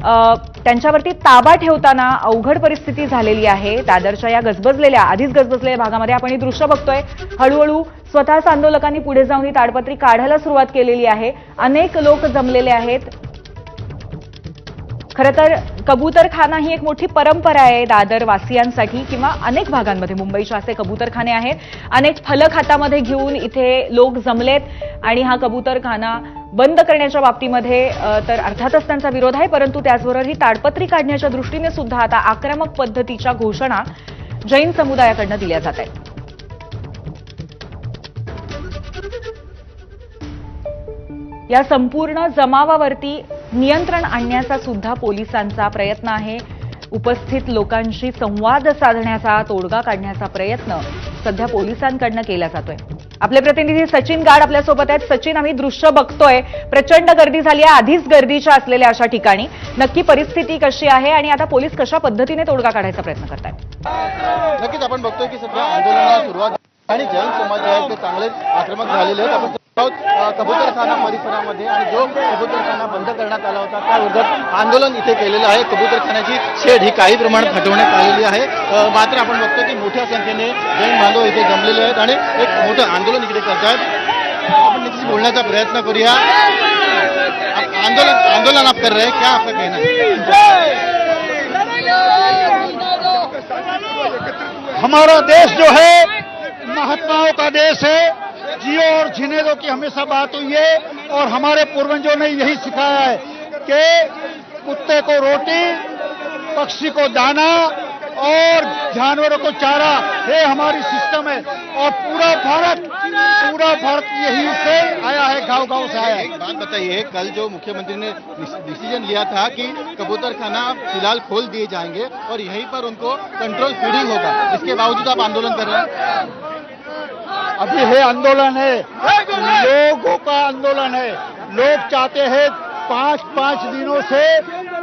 त्यांच्यावरती ताबा ठेवताना अवघड परिस्थिती झालेली आहे। दादरच्या या आधीच गजबजलेल्या भागामध्ये आपण ही दृश्य बघतोय। हळूहळू स्वतःच आंदोलकांनी पुढे जाऊन ही ताडपत्री काढायला सुरुवात केलेली आहे। अनेक लोक जमलेले आहेत। खरं तर कबूतरखाना ही एक मोठी परंपरा आहे दादर वासियांसाठी किंवा अनेक भागांमध्ये मुंबईच्या असे कबूतरखाने आहेत। अनेक फलक हातामध्ये घेऊन इथे लोक जमलेत आणि हा कबूतरखाना बंद करण्याच्या बाबतीमध्ये तर अर्थातच त्यांचा विरोध आहे, परंतु त्याचबरोबर ही ताडपत्री काढण्याच्या दृष्टीने सुद्धा आता आक्रमक पद्धतीच्या घोषणा जैन समुदायाकडून दिल्या जात आहेत। या संपूर्ण जमावावरती नियंत्रण आणण्याचा सुद्धा पोलिसांचा प्रयत्न आहे। उपस्थित लोकांशी संवाद साधण्याचा, तोडगा काढण्याचा प्रयत्न सध्या पोलिसांकडून केला जातोय। आपले प्रतिनिधी सचिन गाड आपल्यासोबत आहेत। सचिन, आम्ही दृश्य बघतोय, प्रचंड गर्दी झाली आहे आधीच गर्दीच्या असलेल्या अशा ठिकाणी। नक्की परिस्थिती कशी आहे आणि आता पोलीस कशा पद्धतीने तोडगा काढायचा प्रयत्न करतायत? नक्कीच आपण बघतोय की सध्या आंदोलनाला सुरुवात आणि जैन समाज आहे ते चांगले आक्रमक झालेले आहेत। आपण कबूतरखाना परिसरामध्ये आणि जो कबूतरखाना बंद करण्यात आला होता त्या विरोधात आंदोलन इथे केलेलं आहे। कबूतरखान्याची शेड ही काही प्रमाणात हटवण्यात आलेली आहे, मात्र आपण बघतो की मोठ्या संख्येने जैन बांधव इथे जमलेले आहेत आणि एक मोठं आंदोलन इकडे करतात। आपण नक्कीच बोलण्याचा प्रयत्न करूया। आंदोलन आप कर रहे हैं, क्या आपका कहना है? हमारा देश जो है महात्माओं का देश है, जियो और जीने दो की हमेशा बात हुई है और हमारे पूर्वजों ने यही सिखाया है कि कुत्ते को रोटी, पक्षी को दाना और जानवरों को चारा, ये हमारी सिस्टम है और पूरा भारत यही से आया है, गांव-गांव से आया है। एक बात बताइए, कल जो मुख्यमंत्री ने डिसीजन लिया था कि कबूतरखाना फिलहाल खोल दिए जाएंगे और यहीं पर उनको कंट्रोल फीडिंग होगा, इसके बावजूद आप आंदोलन कर रहे हैं? अभी है आंदोलन है, लोगों का आंदोलन है। लोग चाहते हैं 5-5 दिनों से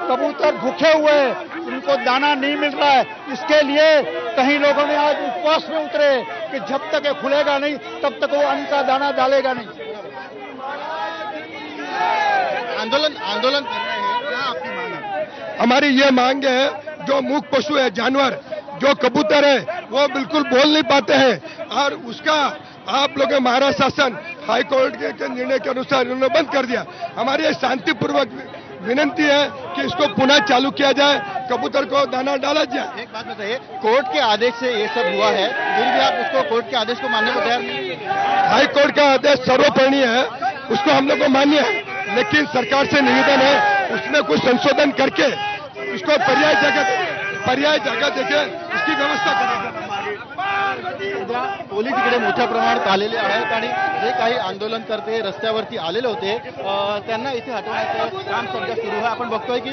कबूतर भूखे हुए हैं, उनको दाना नहीं मिल रहा है। इसके लिए कई लोगों ने आज उपवास में उतरे कि जब तक ये खुलेगा नहीं तब तक वो अन्न का दाना डालेगा नहीं। आंदोलन कर रहे हैं, क्या आपकी मांग है? हमारी ये मांग है, जो मूक पशु है, जानवर जो कबूतर है वो बिल्कुल बोल नहीं पाते हैं और उसका आप लोग महाराष्ट्र शासन हाई कोर्ट के निर्णय के अनुसार उन्होंने बंद कर दिया। हमारी शांतिपूर्वक विनंती है कि इसको पुनः चालू किया जाए, कबूतर को दाना डाला जाए। एक बात बताइए, कोर्ट के आदेश से ये सब हुआ है, फिर भी आप उसको कोर्ट के आदेश को मानने को तैयार नहीं? हाई कोर्ट का आदेश सर्वोपरणीय है, उसको हम लोग को मान्य है, लेकिन सरकार से निवेदन है उसमें कुछ संशोधन करके इसको पर्याय जगह देके इसकी व्यवस्था करें। पोलीस इकडे मोठ्या प्रमाणात आलेले आहेत आणि जे काही आंदोलनकर्ते रस्त्यावरती आलेले होते त्यांना इथे हटवण्याचं काम सध्या सुरू आहे। आपण बघतोय की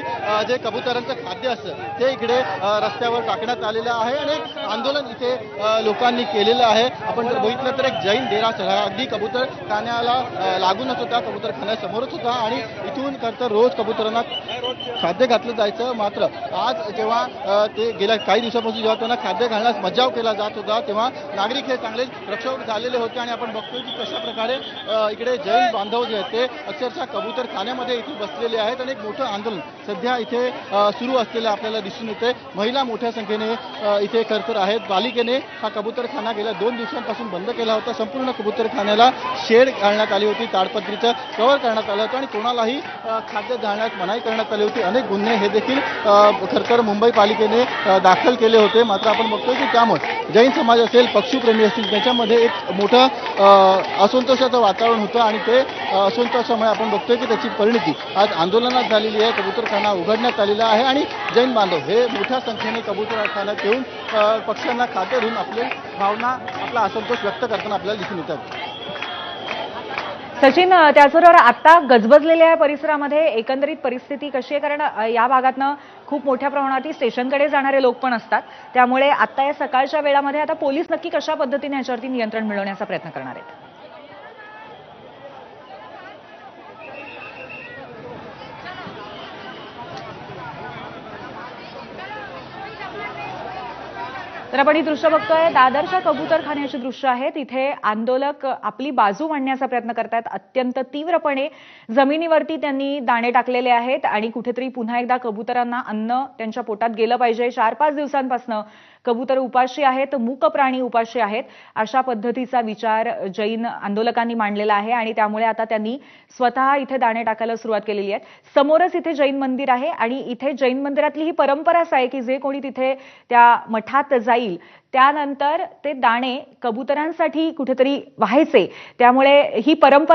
जे कबुतरांचं खाद्य असतं ते इकडे रस्त्यावर टाकण्यात आलेलं आहे आणि आंदोलन इथे लोकांनी केलेलं आहे। आपण जर बघितलं तर एक जैन देरासर अगदी कबूतरखान्याला लागूनच होता, कबूतरखान्यासमोरच होता आणि इथून तर रोज कबुतरांना खाद्य घातलं जायचं। मात्र आज जेव्हा ते गेल्या काही दिवसापासून जेव्हा त्यांना खाद्य घालण्यास मज्जाव केला जात होता तेव्हा नागरिक हे चांगले प्रक्षोभ झालेले होते आणि आपण बघतोय की कशा प्रकारे इकडे जैन बांधव जे आहेत ते अक्षरशः कबूतरखान्यामध्ये इथे बसलेले आहेत आणि एक मोठं आंदोलन सध्या इथे सुरू असलेलं आपल्याला दिसून येते। महिला मोठ्या संख्येने इथे खरतर आहेत। पालिकेने हा कबूतरखाना गेल्या 2 दिवसांपासून बंद केला होता। संपूर्ण कबूतरखान्याला शेड घालण्यात आली होती, ताडपत्रीचं कव्हर करण्यात आलं होतं आणि कोणालाही खाद्य घालण्यास मनाई करण्यात आली होती। अनेक गुन्हे हे देखील खरतर मुंबई पालिकेने दाखल केले होते। मात्र आपण बघतोय की त्यामुळे जैन समाज असेल, पक्षीप्रेमी असतील, त्याच्यामध्ये एक मोठं असंतोषाचं वातावरण होतं आणि ते असंतोषामुळे आपण बघतोय की त्याची परिणती आज आंदोलनात झालेली आहे। कबूतरखाना उघडण्यात आलेला आहे आणि जैन बांधव हे मोठ्या संख्येने कबूतरखान्यात येऊन पक्ष्यांना खाद्य देऊन आपली भावना, आपला असंतोष व्यक्त करताना आपल्याला दिसून येतात। सचिन, त्याचबरोबर आता गजबजलेल्या परिसरामध्ये एकंदरीत परिस्थिती कशी आहे? कारण या भागातनं खूप मोठ्या प्रमाणात स्टेशनकडे जाणारे लोक पण असतात, त्यामुळे आता या सकाळच्या वेळामध्ये आता पोलीस नक्की कशा पद्धतीने याच्यावरती नियंत्रण मिळवण्याचा प्रयत्न करणार आहेत? तर आपण ही दृश्य बघतोय दादरच्या कबूतरखान्याची दृश्य आहेत. इथे आंदोलक आपली बाजू मांडण्याचा प्रयत्न करतायत. अत्यंत तीव्रपणे जमिनीवरती त्यांनी दाणे टाकलेले आहेत आणि कुठेतरी पुन्हा एकदा कबुतरांना अन्न त्यांच्या पोटात गेलं पाहिजे. 4-5 दिवसांपासून कबूतर उपाशी आहेत, मूक प्राणी उपाशी आहेत, अशा पद्धतीचा विचार जैन आंदोलकांनी मांडलेला आहे आणि त्यामुळे आता त्यांनी स्वतः इथे दाणे टाकायला सुरुवात केलेली आहे. समोरच इथे जैन मंदिर आहे आणि इथे जैन मंदिरातली ही परंपराच आहे की जे कोणी तिथे त्या मठात जाईल त्यानंतर ते दाणे कबुतरांसाठी कुठेतरी व्हायचे. त्यामुळे ही परंपरा